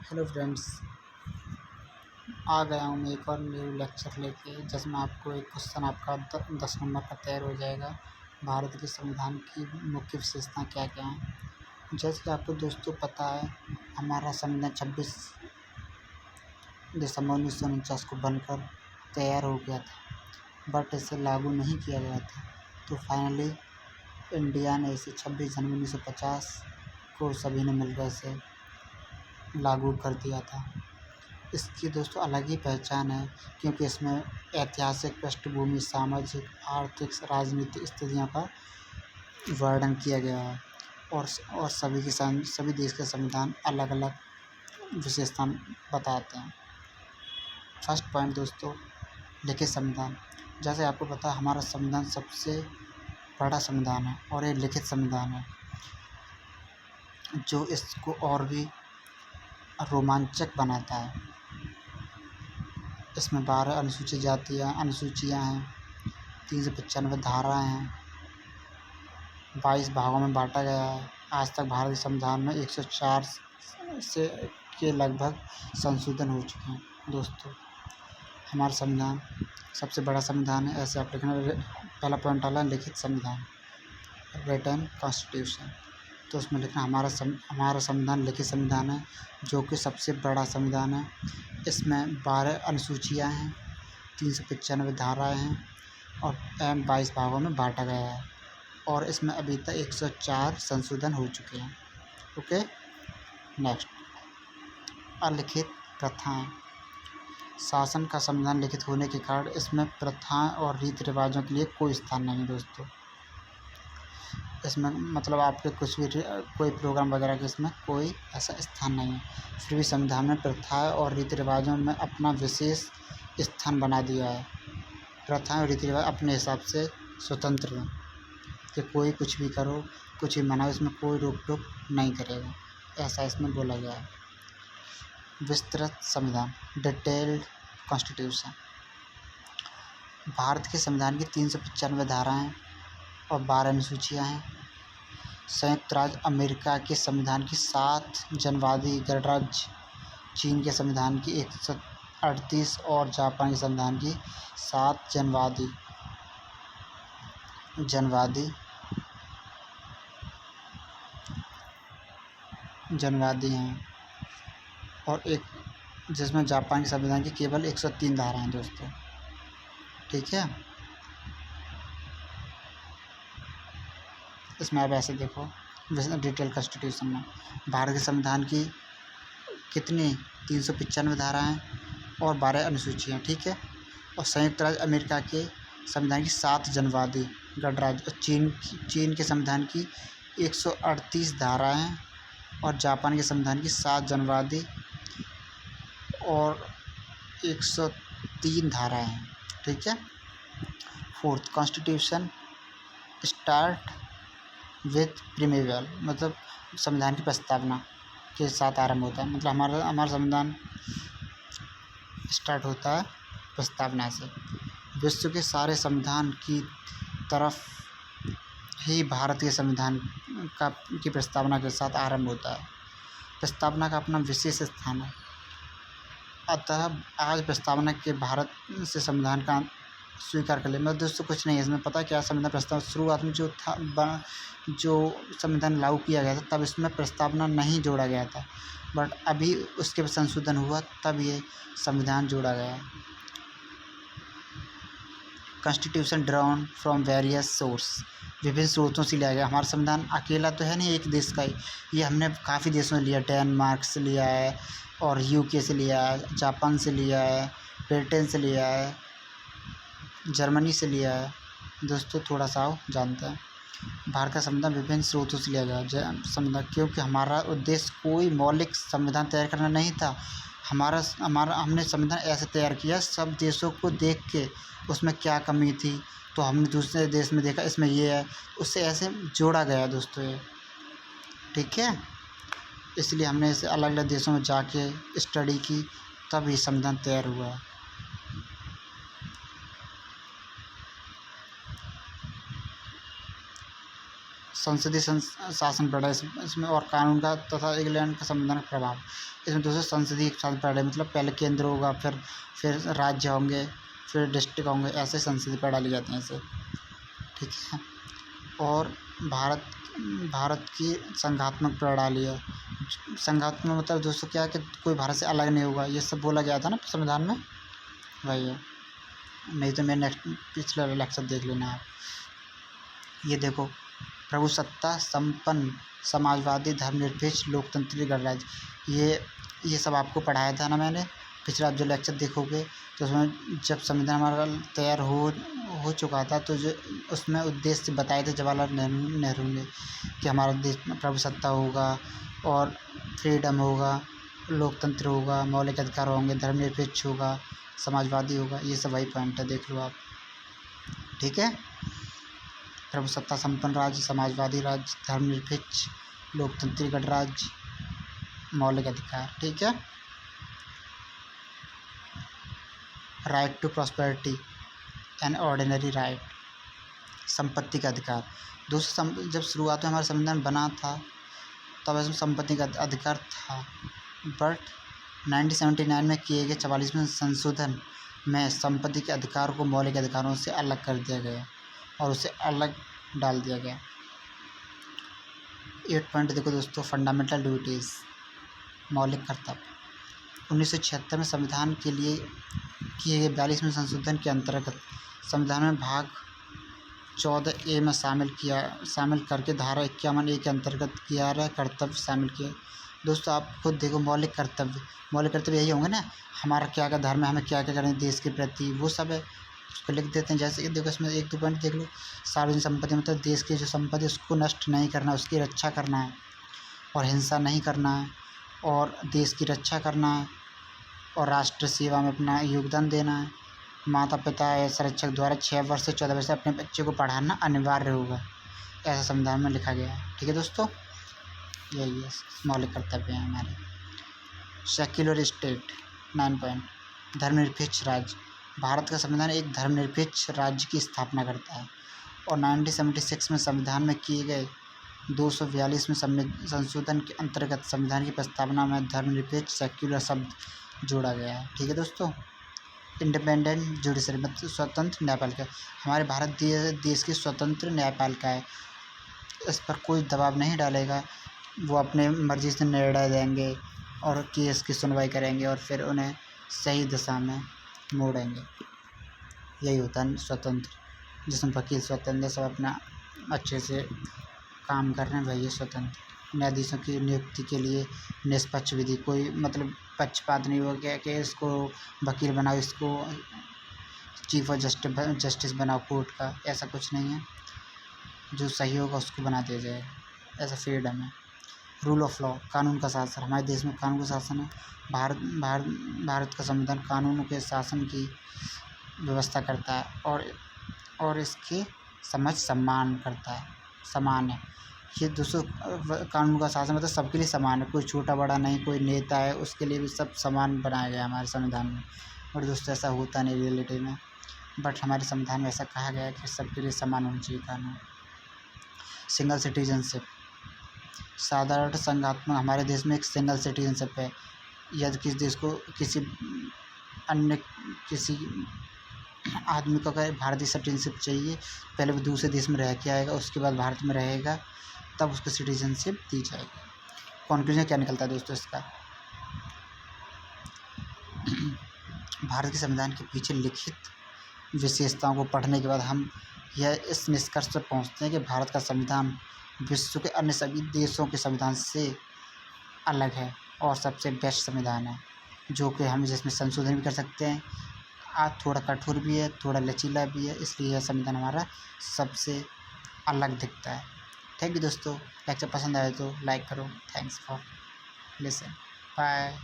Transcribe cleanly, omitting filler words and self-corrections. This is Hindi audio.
हेलो फ्रेंड्स, आ गया हूँ मैं एक और न्यू लेक्चर लेके जिसमें आपको एक क्वेश्चन आपका 10 नंबर का तैयार हो जाएगा। भारत के संविधान की मुख्य विशेषताएं क्या क्या हैं। जैसे कि आपको दोस्तों पता है, हमारा संविधान 26 दिसंबर 1949 को बनकर तैयार हो गया था, बट इसे लागू नहीं किया गया था। तो फाइनली इंडिया ने इसे 26 जनवरी 1950 को सभी ने मिलकर इसे लागू कर दिया था। इसकी दोस्तों अलग ही पहचान है, क्योंकि इसमें ऐतिहासिक पृष्ठभूमि, सामाजिक, आर्थिक, राजनीतिक स्थितियों का वर्णन किया गया है। और सभी देश के संविधान अलग अलग विशेषता बताते हैं। फर्स्ट पॉइंट दोस्तों, लिखित संविधान। जैसे आपको पता है, हमारा संविधान सबसे बड़ा संविधान है और ये लिखित संविधान है, जो इसको और भी रोमांचक बनाता है। इसमें 12 अनुसूचियाँ हैं, 395 धाराएँ हैं, 22 भागों में बांटा गया है। आज तक भारतीय संविधान में 104 से के लगभग संशोधन हो चुके हैं। दोस्तों, हमारा संविधान सबसे बड़ा संविधान है। ऐसे आप लिखना, पहला पॉइंट वाला लिखित संविधान, रिटन कॉन्स्टिट्यूशन। तो उसमें लिखना हमारा संविधान लिखित संविधान है, जो कि सबसे बड़ा संविधान है। इसमें 12 अनुसूचियाँ हैं, 395 धाराएँ हैं और 22 भागों में बांटा गया है। और इसमें अभी तक 104 संशोधन हो चुके हैं। ओके, नेक्स्ट, अलिखित प्रथाएं। शासन का संविधान लिखित होने के कारण इसमें प्रथाएं और रीति रिवाजों के लिए कोई स्थान नहीं है। दोस्तों, इसमें मतलब आपके कुछ भी कोई प्रोग्राम वगैरह के इसमें कोई ऐसा स्थान नहीं है। फिर भी संविधान में प्रथाएं और रीति रिवाजों में अपना विशेष स्थान बना दिया है। प्रथाएं और रीति रिवाज अपने हिसाब से स्वतंत्र हैं, कि कोई कुछ भी करो, कुछ भी मनाओ, इसमें कोई रोक टोक नहीं करेगा, ऐसा इसमें बोला गया है। विस्तृत संविधान, डिटेल्ड कॉन्स्टिट्यूशन। भारत के संविधान की 395 धाराएं और 12 अनुसूचियाँ हैं। संयुक्त राज्य अमेरिका के संविधान की 7 जनवादी गणराज्य, चीन के संविधान की 138 और जापान के संविधान की 7 जनवादी हैं, और एक जिसमें जापान के संविधान की केवल 103 धाराएं हैं। दोस्तों, ठीक है। इसमें आप ऐसे देखो, डिटेल कॉन्स्टिट्यूशन में भारत के संविधान की कितनी 395 धाराएं और 12 अनुसूचियाँ, ठीक है। और संयुक्त राज्य अमेरिका के संविधान की 7 जनवादी गणराज्य और चीन के संविधान की 138 धाराएं और जापान के संविधान की 7 जनवादी और 103 धाराएं हैं, ठीक है। फोर्थ, कॉन्स्टिट्यूशन स्टार्ट विथ प्रीमेवल, मतलब संविधान की प्रस्तावना के साथ आरंभ होता है। मतलब हमारा संविधान स्टार्ट होता है प्रस्तावना से। विश्व के सारे संविधान की तरफ ही भारतीय संविधान की प्रस्तावना के साथ आरंभ होता है। प्रस्तावना का अपना विशेष स्थान है। अतः आज प्रस्तावना के भारत से संविधान का स्वीकार कर ले। मतलब दोस्तों, कुछ नहीं है इसमें, पता क्या, संविधान प्रस्ताव शुरुआत में जो संविधान लागू किया गया था, तब इसमें प्रस्तावना नहीं जोड़ा गया था, बट अभी उसके संशोधन हुआ, तब ये संविधान जोड़ा गया। Constitution drawn from various source, विभिन्न स्रोतों से लिया गया। हमारा संविधान अकेला तो है नहीं एक देश का ही, ये हमने काफ़ी देशों से लिया। डेनमार्क से लिया है, और यूके से लिया है, जापान से लिया है, ब्रिटेन से लिया है, जर्मनी से लिया है। दोस्तों, थोड़ा सा आओ जानते हैं। भारत का संविधान विभिन्न स्रोतों से लिया गया संविधान, क्योंकि हमारा उद्देश्य कोई मौलिक संविधान तैयार करना नहीं था। हमने संविधान ऐसे तैयार किया, सब देशों को देख के उसमें क्या कमी थी, तो हमने दूसरे देश में देखा इसमें ये है, उससे ऐसे जोड़ा गया दोस्तों ये, ठीक है। इसलिए हमने इसे अलग अलग देशों में जाके स्टडी की, तब ये संविधान तैयार हुआ है। संसदीय शासन प्रणाली इसमें और कानून का तथा इंग्लैंड का संविधान का प्रभाव। इसमें दोस्तों संसदीय शासन प्रणाली मतलब पहले केंद्र होगा, फिर राज्य होंगे, फिर डिस्ट्रिक्ट होंगे, ऐसे संसदीय प्रणाली जाती हैं इसे, ठीक है। और भारत की संघात्मक प्रणाली है। संघात्मक मतलब दोस्तों क्या है कि कोई भारत से अलग नहीं होगा, ये सब बोला गया था ना संविधान में, वही है। नहीं तो मैं नेक्स्ट पिछला लेक्चर देख लेना आप। ये देखो, प्रभुसत्ता संपन्न समाजवादी धर्मनिरपेक्ष लोकतंत्री गणराज्य, ये सब आपको पढ़ाया था ना मैंने पिछला। जो लेक्चर देखोगे तो उसमें जब संविधान हमारा तैयार हो चुका था तो जो उसमें उद्देश्य बताए थे जवाहरलाल नेहरू ने कि हमारा देश में प्रभुसत्ता होगा और फ्रीडम होगा, लोकतंत्र होगा, मौलिक अधिकार होंगे, धर्मनिरपेक्ष होगा, समाजवादी होगा। ये सब वही पॉइंट है, देख लो आप, ठीक है। प्रभुसत्ता संपन्न राज्य, समाजवादी राज्य, धर्मनिरपेक्ष, लोकतंत्री गणराज्य, मौलिक अधिकार, ठीक है। Right to prosperity and ordinary right, संपत्ति का अधिकार। दोस्तों जब शुरुआत में हमारा संविधान बना था तब इसमें संपत्ति का अधिकार था, बट 1979 में किए गए 44वें संशोधन में संपत्ति के अधिकार को मौलिक अधिकारों से अलग कर दिया गया और उसे अलग डाल दिया गया। 8 पॉइंट देखो दोस्तों, फंडामेंटल ड्यूटीज़, मौलिक कर्तव्य। 1976 में संविधान के लिए किए गए 42वें संशोधन के अंतर्गत संविधान में भाग 14A में शामिल करके धारा 51A के अंतर्गत 11 कर्तव्य शामिल किए। दोस्तों आप खुद देखो, मौलिक कर्तव्य यही होंगे ना, हमारा क्या क्या धर्म है, हमें क्या क्या करना है देश के प्रति, वो सब है, उसको लिख देते हैं। जैसे कि देखो इसमें 1-2 पॉइंट देख लो। सार्वजनिक संपत्ति मतलब देश की जो संपत्ति है उसको नष्ट नहीं करना, उसकी रक्षा करना है और हिंसा नहीं करना है और देश की रक्षा करना है और राष्ट्र सेवा में अपना योगदान देना है। माता पिता या संरक्षक द्वारा 6 वर्ष से 14 वर्ष से अपने बच्चे को पढ़ाना अनिवार्य होगा, ऐसा संविधान में लिखा गया है, ठीक है दोस्तों। यही है मौलिक कर्तव्य हैं हमारे। सेक्युलर स्टेट, 9 पॉइंट, धर्मनिरपेक्ष राज्य। भारत का संविधान एक धर्मनिरपेक्ष राज्य की स्थापना करता है और 1976 में संविधान में किए गए 242वें संशोधन के अंतर्गत संविधान की प्रस्तावना में धर्मनिरपेक्ष सेक्युलर शब्द जोड़ा गया है, ठीक है दोस्तों। इंडिपेंडेंट जुडिशरी मतलब स्वतंत्र न्यायपालिका, हमारे भारत देश की स्वतंत्र न्यायपालिका है, इस पर कोई दबाव नहीं डालेगा, वो अपने मर्जी से निर्णय देंगे और केस की सुनवाई करेंगे और फिर उन्हें सही दिशा में मोड़ेंगे। यही होता है स्वतंत्र, जिसमें वकील स्वतंत्र, सब अपना अच्छे से काम कर रहे हैं, वही स्वतंत्र। न्यायाधीशों की नियुक्ति के लिए निष्पक्ष विधि, कोई मतलब पक्षपात नहीं हो गया कि इसको वकील बनाओ, इसको चीफ ऑफ जस्टिस बनाओ कोर्ट का, ऐसा कुछ नहीं है। जो सही होगा उसको बना दिया जाएगा, ऐसा फ्रीडम है। रूल ऑफ लॉ, कानून का शासन, हमारे देश में कानून का शासन है। भारत का संविधान कानूनों के शासन की व्यवस्था करता है और इसकी समझ सम्मान करता है, समान है। ये दोस्तों कानून का शासन मतलब सबके लिए समान है, कोई छोटा बड़ा नहीं, कोई नेता है उसके लिए भी सब समान बनाया गया हमारे संविधान में। और दोस्तों ऐसा होता नहीं रियलिटी में, बट हमारे संविधान में ऐसा कहा गया है कि सबके लिए समान होना चाहिए कानून। सिंगल सिटीजनशिप, साधारण संघात्मक, हमारे देश में एक सिंगल सिटीजनशिप है। यदि किसी देश को किसी आदमी को अगर भारतीय सिटीजनशिप चाहिए, पहले वो दूसरे देश में रह के आएगा, उसके बाद भारत में रहेगा, तब उसको सिटीजनशिप दी जाएगी। कॉन्क्लूजन क्या निकलता है दोस्तों इसका? भारत के संविधान के पीछे लिखित विशेषताओं को पढ़ने के बाद हम इस निष्कर्ष पर पहुंचते हैं कि भारत का संविधान विश्व के अन्य सभी देशों के संविधान से अलग है और सबसे बेस्ट संविधान है, जो कि हम जिसमें संशोधन भी कर सकते हैं। आज थोड़ा कठोर भी है, थोड़ा लचीला भी है, इसलिए यह संविधान हमारा सबसे अलग दिखता है। थैंक यू दोस्तों, लेक्चर पसंद आए तो लाइक करो। Thanks for listen, bye.